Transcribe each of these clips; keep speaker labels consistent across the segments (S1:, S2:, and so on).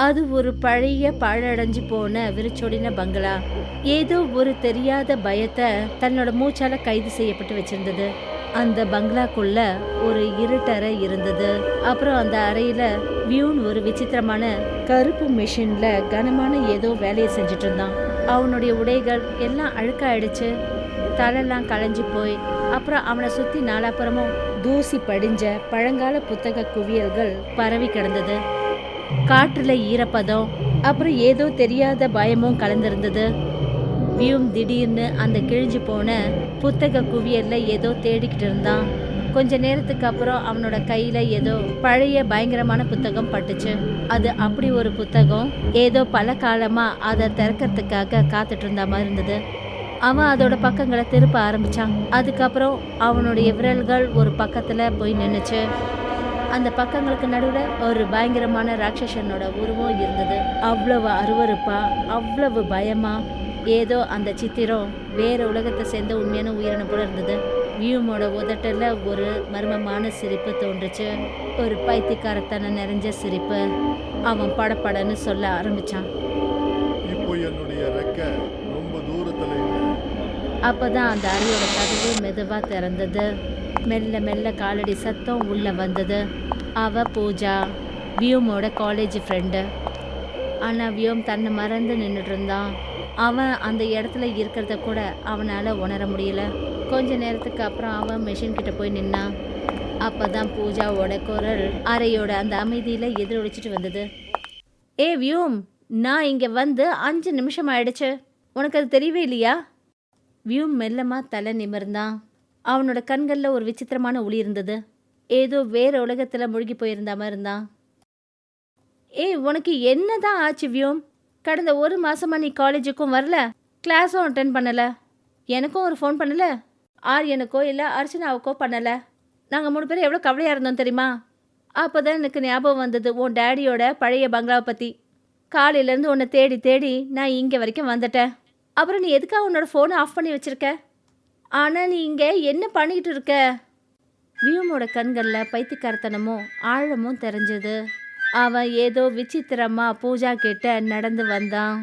S1: அது ஒரு பழைய பாழடைஞ்சு போன விரிச்சோடின பங்களா. ஏதோ ஒரு தெரியாத பயத்தை தன்னோட மூச்சால கைது செய்யப்பட்டு வச்சிருந்தது. அந்த பங்களாக்குள்ள ஒரு இருட்டறை இருந்தது. அப்புறம் அந்த அறையில வியூன் ஒரு விசித்திரமான கருப்பு மெஷின்ல கனமான ஏதோ வேலையை செஞ்சுட்டு இருந்தான். அவனுடைய உடைகள் எல்லாம் அழுக்காயிடுச்சு, தலைலாம் களைஞ்சு போய், அப்புறம் அவனை சுத்தி நாலாப்புறமும் தூசி படிஞ்ச பழங்கால புத்தக குவியல்கள் பரவி கிடந்தது. காற்றுல ஈரப்பதம், அப்புறம் ஏதோ தெரியாத பயமும் கலந்திருந்தது. வியூம் திடீர்னு அந்த கிழிஞ்சு போன புத்தக குவியல்ல ஏதோ தேடிக்கிட்டு இருந்தான். கொஞ்ச நேரத்துக்கு அப்புறம் அவனோட கையில ஏதோ பழைய பயங்கரமான புத்தகம் பட்டுச்சு. அது அப்படி ஒரு புத்தகம், ஏதோ பல காலமா அதை திறக்கிறதுக்காக காத்துட்டு இருந்த மாதிரி இருந்தது. அவன் அதோட பக்கங்களை திருப்ப ஆரம்பிச்சான். அதுக்கப்புறம் அவனுடைய விரல்கள் ஒரு பக்கத்துல போய் நின்னுச்சு. அந்த பக்கங்களுக்கு நடுவுல ஒரு பயங்கரமான ராட்சசனோட உருவம் இருந்தது. அவ்வளவு அருவருப்பா, அவ்வளவு பயமா, ஏதோ அந்த சித்திரம் வேற உலகத்தை சேர்ந்த உண்மையான உயிரினம் போல இருந்தது. வியூமோட உதட்டல ஒரு மர்மமான சிரிப்பு தோன்றுச்சு, ஒரு பைத்தியக்காரத்தனம் நிறைஞ்ச சிரிப்பு. அவன் படபடன்னு சொல்ல ஆரம்பிச்சான்.
S2: இப்போ என்னுடைய ரெக்கை ரொம்ப தூரத்துல இல்லை.
S1: அப்பதான் அந்த அறையோட கதவு மெதுவா திறந்தது. மெல்ல மெல்ல காலடி சத்தம் உள்ள வந்தது. அவ பூஜா, வியூமோட காலேஜ் ஃப்ரெண்டு. ஆனா வியூம் தன்னை மறந்து நின்றுட்டு இருந்தான். அவன் அந்த இடத்துல இருக்கிறத கூட அவனால உணர முடியல. கொஞ்ச நேரத்துக்கு அப்புறம் அவன் மெஷின் கிட்ட போய் நின்னான். அப்பதான் பூஜாவோட குரல் அறையோட அந்த அமைதியில எதிரொலிச்சிட்டு வந்தது. ஏ வியூம், நான் இங்க வந்து 5 நிமிஷம் ஆயிடுச்சு, உனக்கு அது தெரியவே இல்லையா? வியூம் மெல்லமா தலை நிமிர்ந்தான். அவனோட கண்கள்ல ஒரு விசித்திரமான ஒளி இருந்தது. ஏதோ வேற உலகத்துல முழுகி போயிருந்த மாதிரி இருந்தான். ஏய், உனக்கு என்னதான் ஆச்சு வியூம்? கடந்த 1 மாசமா நீ காலேஜுக்கும் வரல, கிளாஸும் அட்டென்ட் பண்ணல, எனக்கும் ஒரு ஃபோன் பண்ணல, ஆரியனுக்கோ இல்லை அர்ச்சனாவுக்கோ பண்ணல. நாங்கள் 3 பேரும் எவ்வளோ கவலையாக இருந்தோம் தெரியுமா? அப்போ தான் எனக்கு ஞாபகம் வந்தது உன் டேடியோட பழைய பங்களாவை பற்றி. காலையிலேருந்து உன்னை தேடி தேடி நான் இங்கே வரைக்கும் வந்துட்டேன். அப்புறம் நீ எதுக்காக உன்னோட ஃபோனை ஆஃப் பண்ணி வச்சிருக்க? ஆனால் நீ இங்கே என்ன பண்ணிக்கிட்டு இருக்க? வியூமோட கண்களில் பைத்தியக்காரத்தனமும் ஆழமும் தெரிஞ்சது. அவன் ஏதோ விசித்திரமா பூஜா கிட்ட நடந்து வந்தான்.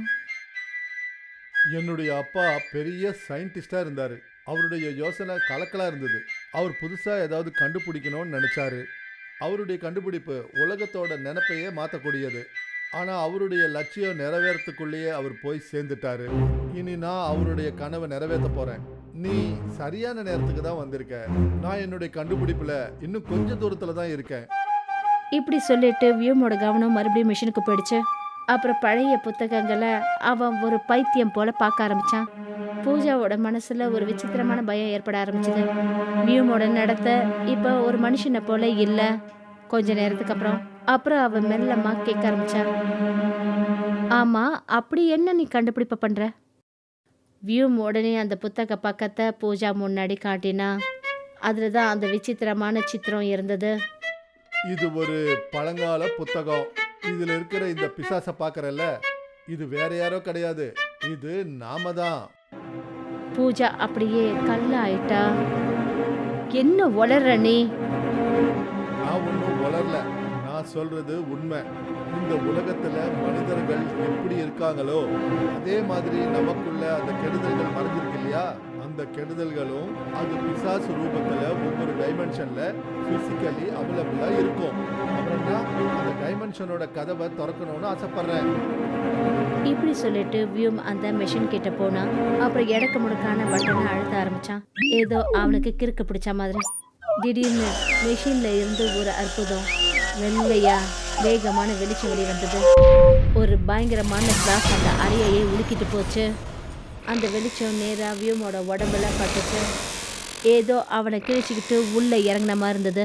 S2: என்னுடைய அப்பா பெரிய சயின்டிஸ்டா இருந்தாரு. அவருடைய யோசனை கலக்கலா இருந்தது. அவர் புதுசா ஏதாவது கண்டுபிடிக்கணும்னு நினைச்சாரு. அவருடைய கண்டுபிடிப்பு உலகத்தோட நினைப்பையே மாற்றக்கூடியது. ஆனா அவருடைய லட்சியம் நிறைவேறத்துக்குள்ளேயே அவர் போய் சேர்ந்துட்டாரு. இனி நான் அவருடைய கனவை நிறைவேற்ற போறேன். நீ சரியான நேரத்துக்கு தான் வந்திருக்க. நான் என்னுடைய கண்டுபிடிப்புல இன்னும் கொஞ்ச தூரத்துல தான் இருக்கேன்.
S1: இப்படி சொல்லிட்டு வியூமோட கவனம் மறுபடியும் மிஷினுக்கு போயிடுச்சு. அப்புறம் பழைய புத்தகங்களை அவன் ஒரு பைத்தியம் போல பார்க்க ஆரம்பிச்சான். பூஜாவோட மனசுல ஒரு விசித்திரமான பயம் ஏற்பட ஆரம்பிச்சது. வியூமோட நடத்தை இப்ப ஒரு மனுஷனை போல இல்ல. கொஞ்ச நேரத்துக்கு அப்புறம் அவன் மெல்லமா கேட்க ஆரம்பிச்சான். ஆமா, அப்படி என்ன நீ கண்டுபிடிப்ப பண்ற? வியூம் உடனே அந்த புத்தக பக்கத்தை பூஜா முன்னாடி காட்டினா. அதுலதான் அந்த விசித்திரமான சித்திரம் இருந்தது.
S2: இது ஒரு பழங்கால புத்தகம். இதுல இருக்கிற இந்த பிசாசை பார்க்கறல்ல, இது வேற யாரோ கிடையாது, இது நாம தான்.
S1: பூஜா அப்படியே கல்லாயிட்டா. என்ன வளர்ற நீ?
S2: நான் ஒன்றும் வளரல, நான் சொல்றது உண்மை. இந்த உலகத்துல மனிதர்கள் எப்படி இருக்காங்களோ அதே மாதிரி நமக்குள்ள அந்த கெடுதல்கள் மறைஞ்சிருக்கு இல்லையா? அந்த கெடுதல்களும் அது பிசாசு ரூபத்துல ஒவ்வொரு டைமென்ஷன்ல பிசிக்கலி அவைலபிளா இருக்கும். அப்புறம்னா அந்த டைமென்ஷனோட கதவை திறக்கணும்னு ஆசைப்படுறேன்.
S1: இப்படி சொல்லிட்டு வியூம் அந்த மெஷின் கிட்ட போனான். அப்புறம் எடக்கு முடுக்கான பட்டனை அழுத்த ஆரம்பிச்சான். ஏதோ அவனுக்கு கிறுக்கு பிடிச்ச மாதிரி. திடீர்னு மெஷின்ல இருந்து ஒரு அற்புதம், வெள்ளையா வேகமான வெளிச்சம் வெளி வந்தது. ஒரு பயங்கரமான பிளாஸ் அந்த அறையையே உலுக்கிட்டு போச்சு. அந்த வெளிச்சம் நேரா வியூமோட உடம்புல பட்டுச்சு. ஏதோ அவனை கிழிச்சிக்கிட்டு உள்ள இறங்கின மாதிரி இருந்தது.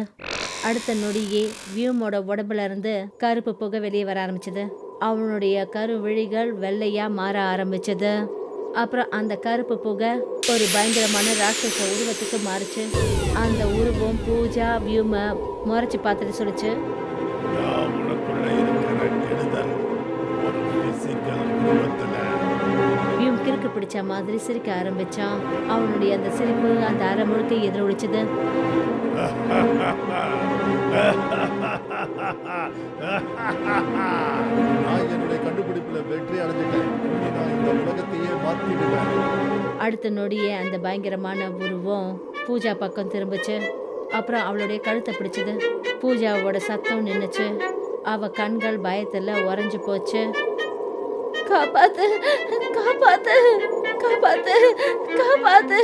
S1: அடுத்த நொடியே வியூமோட உடம்புல இருந்து கருப்பு புகை வெளியே வர ஆரம்பிச்சது. அவனுடைய கரு விழிகள் வெள்ளையா மாற ஆரம்பிச்சது. அப்புறம் அந்த கருப்பு புகை ஒரு பயங்கரமான ராட்சச உருவத்துக்கு மாறுச்சு. அந்த உருவம் பூஜா வியூமை முறைச்சு பார்த்துட்டு சொல்லிச்சு. வியூம் கிறுக்கு பிடிச்ச மாதிரி சிரிக்க ஆரம்பிச்சான். அவனுடைய அந்த சிரிப்பு அந்த அரை முழுக்க எதிரொலிச்சது.
S2: நான் என்னுடைய கண்டுபிடிப்புல வெற்றி அடைஞ்சிட்டேன். இனி நான் இந்த உலகத்தையே மாத்திடுவேன்.
S1: அடுத்த நொடியே அந்த பயங்கரமான உருவம் பூஜா பக்கம் திரும்பிச்சு. அப்புறம் அவளுடைய கழுத்தை பிடிச்சது. பூஜாவோட சத்தம் நின்னுச்சு. அவ கண்கள் பயத்துல உறைஞ்சு போச்சு. காப்பாத்து, காப்பாத்து, காப்பாத்து, காப்பாத்து,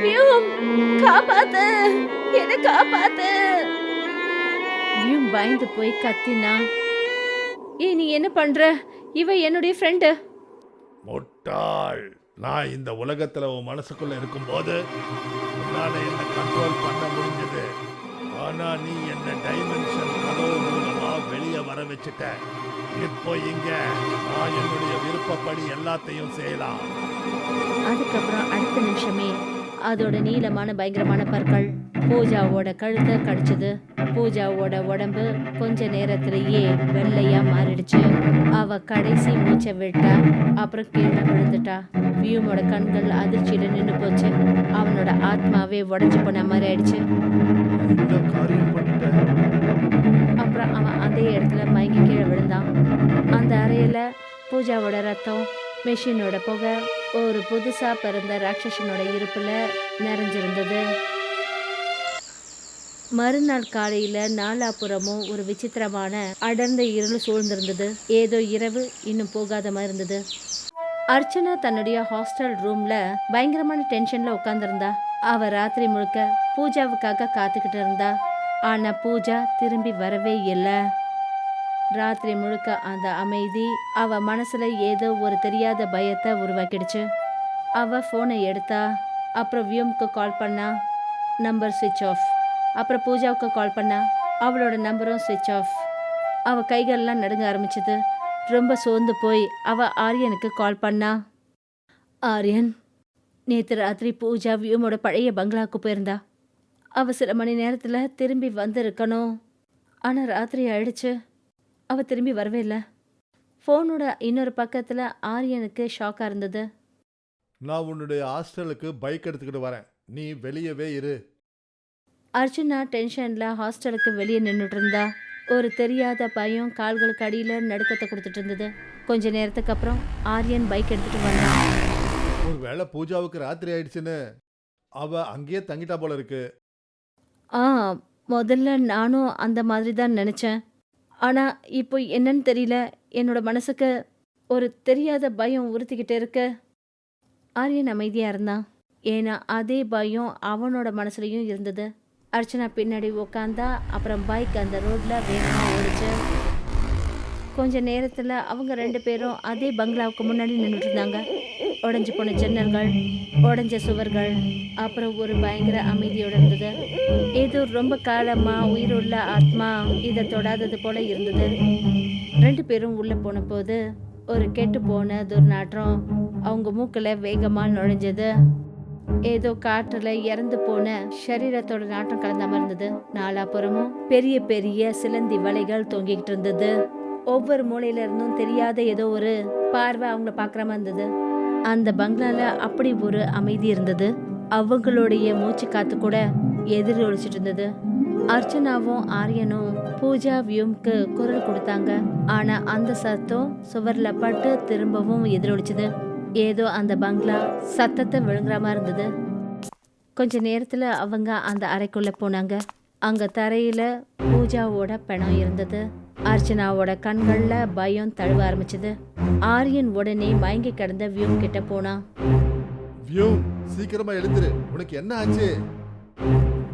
S1: வியூம், காப்பாத்து, என்ன காப்பாத்து. வியூம் பயந்து போய் கத்தினா. ஏய், நீ என்ன பண்ற? இவ என்னுடைய ஃப்ரெண்டு.
S2: முட்டாள், நான் இந்த உலகத்துல உன் மனசுக்குள்ள இருக்கும்போது உன்னால என்ன கண்ட்ரோல் பண்ண முடிஞ்சது. ஆனா நீ என்ன டைமென்ஷன் கதவு மூலமா வெளியே வர வச்சுட்ட. இப்போ இங்க நான் என்னுடைய விருப்பப்படி எல்லாத்தையும் செய்யலாம்.
S1: அதுக்கப்புறம் அடுத்த நிமிஷமே அதோட நீளமான பயங்கரமான பற்கள் பூஜாவோட கழுத்தை கடிச்சது. பூஜாவோட உடம்பு கொஞ்ச நேரத்திலேயே வெள்ளையா மாறிடுச்சு. அவ கடைசி மூச்சை விட்டா. அப்புறம் கீழே விழுந்துட்டா. வியூமோட கண்கள் அதிர்ச்சியில நின்று போச்சு. அவனோட ஆத்மாவே உடைஞ்சு போன மாதிரி ஆயிடுச்சு.
S2: இந்த காரியம் பண்ணிட்டேன்.
S1: அப்புறம் அவன் அதே இடத்துல மயங்கி கீழே விழுந்தான். அந்த அறையில பூஜாவோட ரத்தம், மெஷினோட புகை, ஒரு புதுசா பிறந்த ராட்சசனோட இருப்புல நிறைஞ்சிருந்தது. மறுநாள் காலையில நாலாபுறமும் ஒரு விசித்திரமான அடர்ந்த இருள் சூழ்ந்திருந்தது. ஏதோ இரவு இன்னும் போகாத மாதிரி இருந்தது. அர்ச்சனா தன்னுடைய ஹாஸ்டல் ரூம்ல பயங்கரமான டென்ஷன்ல உட்கார்ந்திருந்தா. அவ ராத்திரி முழுக்க பூஜாவுக்காக காத்துக்கிட்டு இருந்தா. ஆனா பூஜா திரும்பி வரவே இல்லை. ராத்திரி முழுக்க அந்த அமைதி அவ மனசுல ஏதோ ஒரு தெரியாத பயத்தை உருவாக்கிடுச்சு. அவ போனை எடுத்தா. அப்புறம் வியூமுக்கு கால் பண்ணா. நம்பர் ஸ்விட்ச் ஆஃப். அப்புறம் பூஜாவுக்கு கால் பண்ணா. அவளோட நம்பரும் ஸ்விட்ச் ஆஃப். அவ கைகள்லாம் நடுங்க ஆரம்பிச்சது. ரொம்ப சோர்ந்து போய் அவ ஆரியனுக்கு கால் பண்ணா. ஆரியன், நேற்று ராத்திரி பூஜா வியூமோட பழைய பங்களாவுக்கு போயிருந்தா. அவ சில மணி நேரத்துல திரும்பி வந்திருக்கணும். ஆனா ராத்திரி ஆயிடுச்சு. அவ திரும்பி வரவே இல்லை. ஃபோனோட இன்னொரு பக்கத்துல ஆரியனுக்கு ஷாக்கா இருந்தது.
S2: நான் உன்னுடைய ஹாஸ்டலுக்கு பைக் எடுத்துக்கிட்டு வரேன். நீ வெளியவே இரு.
S1: அர்ச்சனா டென்ஷன்ல ஹாஸ்டலுக்கு வெளியே நின்றுட்டு இருந்தா. ஒரு தெரியாத பயம் கால்களுக்கு அடியில நடுக்கத்தை கொடுத்துட்டு இருந்தது. கொஞ்ச நேரத்துக்கு அப்புறம் ஆரியன் பைக் எடுத்துட்டு வந்தான்.
S2: ஒருவேளை பூஜாவுக்கு ராத்திரி ஆயிடுச்சுன்னு அவ அங்கேயே தங்கிட்டா போல இருக்கு.
S1: ஆ, முதல்ல நானும் அந்த மாதிரி தான் நினைச்சேன். ஆனா இப்போ என்னன்னு தெரியல, என்னோட மனசுக்கு ஒரு தெரியாத பயம் உறுத்திக்கிட்டே இருக்கு. ஆரியன் அமைதியா இருந்தான். ஏன்னா அதே பயம் அவனோட மனசுலயும் இருந்தது. அர்ச்சனா பின்னாடி உக்காந்தா. அப்புறம் பைக் அந்த ரோட்ல வேகமா ஓடிச்சு. கொஞ்ச நேரத்துல அவங்க ரெண்டு பேரும் அதே பங்களாவுக்கு முன்னாடி நின்றுட்டு இருந்தாங்க. உடைஞ்சு போன ஜன்னல்கள், உடைஞ்ச சுவர்கள், அப்புறம் ஒரு பயங்கர அமைதியோட இருந்தது. ஏதோ ரொம்ப காலமா உயிருள்ள ஆத்மா இதை தொடாதது போல இருந்தது. ரெண்டு பேரும் உள்ள போன போது ஒரு கெட்டு போன துர்நாற்றம் அவங்க மூக்குல வேகமா நுழைஞ்சது. ஏதோ காற்றுல இறந்து போன சரீரத்தோட நாட்டம் கலந்த மாதிரி இருந்தது. நாலாபுறமும் பெரிய பெரிய சிலந்தி வலைகள் தொங்கிக்கிட்டு இருந்தது. ஒவ்வொரு மூலையில இருந்தும் தெரியாத ஏதோ ஒரு பார்வை அவங்கள பாக்குற மாதிரி இருந்தது. அந்த பங்களால அப்படி ஒரு அமைதி இருந்தது. அவங்களுடைய மூச்சு காத்து கூட எதிரி ஒழிச்சிட்டு இருந்தது. அர்ச்சனாவும் ஆரியனும் பூஜா வியூம்க்கு குரல் கொடுத்தாங்க. ஆனா அந்த சத்தம் சுவர்ல பட்டு திரும்பவும் எதிரொலிச்சது. ஏதோ அந்த பங்களா சத்தத்தை விழுங்குற மாதிரி இருந்தது. கொஞ்ச நேரத்துல அவங்க அந்த அறைக்குள்ள போனாங்க. அங்க தரையில பூஜாவோட பிணம் இருந்தது. அர்ச்சனாவோட கண்கள்ல பயம் தழுவ ஆரம்பிச்சது. ஆரியன் உடனே மயங்கி கிடந்த வியூம் கிட்ட போனான்.
S2: வியூம், சீக்கிரமா எழுந்துரு. உனக்கு என்ன ஆச்சு?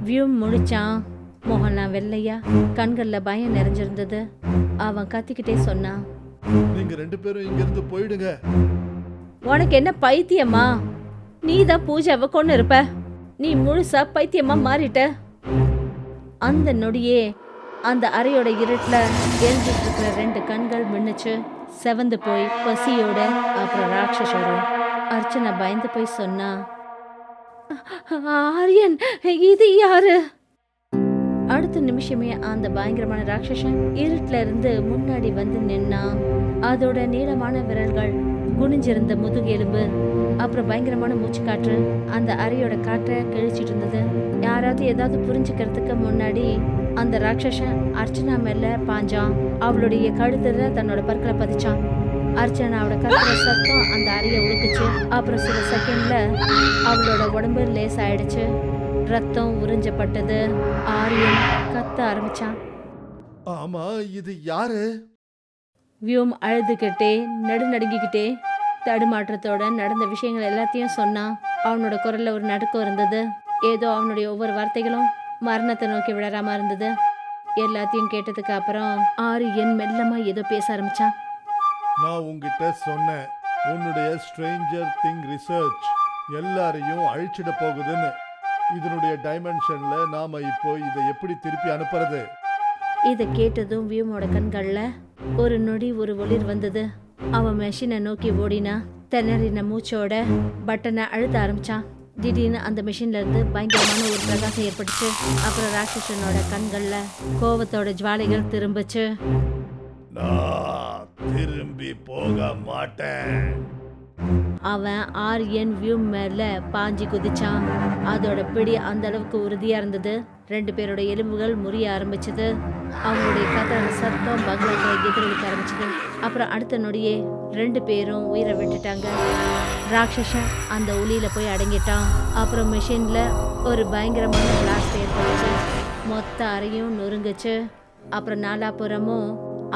S1: வியூம் முழிச்சான். மோகன்லாம் வெள்ளையா, கண்கள்ல பயம் நிறைஞ்சிருந்தது. அவன் கத்திக்கிட்டே சொன்னான்,
S2: நீங்க ரெண்டு பேரும் இங்க இருந்து போயிடுங்க.
S1: உனக்கு என்ன பைத்தியமா? நீ தான் பூஜாவை கொண்டு இருப்ப. நீ முழுசா பைத்தியமா மாறிட்ட. அந்த நொடியே அந்த அறையோட இருட்டுல எழுதிட்டு இருக்கிற ரெண்டு கண்கள் மின்னுச்சு. செவந்து போய் பசியோட அப்புறம் ராட்சசரும். அர்ச்சனா பயந்து போய் சொன்னா, ஆரியன், இது யாரு? அடுத்த நிமிஷமே அந்த பயங்கரமான ராட்சசன் இருட்டுல இருந்து முன்னாடி வந்து நின்னா. அதோட நீளமான விரல்கள், குனிஞ்சிருந்த முதுகெலும்பு, அப்புறம் பயங்கரமான மூச்சு காற்று அந்த அறையோட காற்றை கிழிச்சிட்டு இருந்தது. யாராவது ஏதாவது புரிஞ்சுக்கிறதுக்கு முன்னாடி அந்த ராட்சசன் அர்ச்சனா மேல பாஞ்சான். அவளுடைய கழுத்துல தன்னோட பற்களை பதிச்சான். அர்ச்சனாவோட கத்துற சத்தம் அந்த அறையை உழுக்குச்சு. அப்புறம் சில செகண்ட்ல அவளோட உடம்பு லேஸ் ஆயிடுச்சு. ரத்தம் உறிஞ்சப்பட்டது. ஆரியன் கத்த ஆரம்பிச்சான்.
S2: ஆமா, இது யாரு?
S1: வியூம் அழுதுகிட்டே நடுநடுங்கிக்கிட்டே தடுமாற்றத்தோட நடந்த விஷயங்கள் எல்லாத்தையும் சொன்னான். அவனோட குரல்ல ஒரு நடுக்கம் இருந்தது. ஏதோ அவனுடைய ஒவ்வொரு வார்த்தைகளும் மரணத்தை நோக்கி விழறாம இருந்தது. எல்லாத்தையும் கேட்டதுக்கு அப்புறம் ஆரியன் மெல்லமா ஏதோ பேச ஆரம்பிச்சான்.
S2: நான் உங்ககிட்ட சொன்னேன், உன்னுடைய ஸ்ட்ரேஞ்சர் திங் ரிசர்ச் எல்லாரையும் அழிச்சிட போகுதுன்னு. இதனுடைய டைமென்ஷன்ல நாம இப்போ இதை எப்படி திருப்பி அனுப்புறது?
S1: இதை கேட்டதும் வியூமோட கண்கள்ல ஒரு நொடி ஒரு ஒளிர் வந்தது. அவன் மெஷினை நோக்கி ஓடினா. திணறின மூச்சோட பட்டனை அழுத்த ஆரம்பிச்சான். திடீர்னு அந்த மெஷின்ல இருந்து பயங்கரமான ஒரு பிரகாசம் ஏற்பட்டுச்சு. அப்புறம் ராட்சசனோட கண்கள்ல கோவத்தோட ஜுவாலைகள் திரும்பிச்சு.
S2: நான் திரும்பி போக மாட்டேன்.
S1: அவன் ஆரியன் வியூ மேல பாஞ்சி குதிச்சான். அதோட பிடி அந்த அளவுக்கு உறுதியா இருந்தது. 2 பேரோட எலும்புகள் முறிய ஆரம்பிச்சது. அவங்களுடைய கதற சத்தம் பங்களாக்களை எதிரொலிக்க ஆரம்பிச்சது. அப்புறம் அடுத்த நொடியே 2 பேரும் உயிரை விட்டுட்டாங்க. ராட்சசன் அந்த ஒளியில போய் அடங்கிட்டான். அப்புறம் மிஷின்ல ஒரு பயங்கரமான பிளாஸ்ட் ஏற்பட்டுச்சு. மொத்த அறையும் நொறுங்குச்சு. அப்புறம் நாலாபுறமும்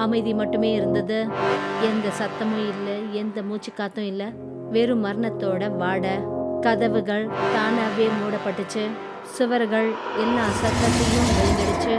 S1: அமைதி மட்டுமே இருந்தது. எந்த சத்தமும் இல்லை, எந்த மூச்சு காத்தும் இல்லை. வெறும் மரணத்தோட வாடை. கதவுகள் தானாவே மூடப்பட்டுச்சு. சுவர்கள் எல்லா சத்தத்தையும் விழுந்துடுச்சு.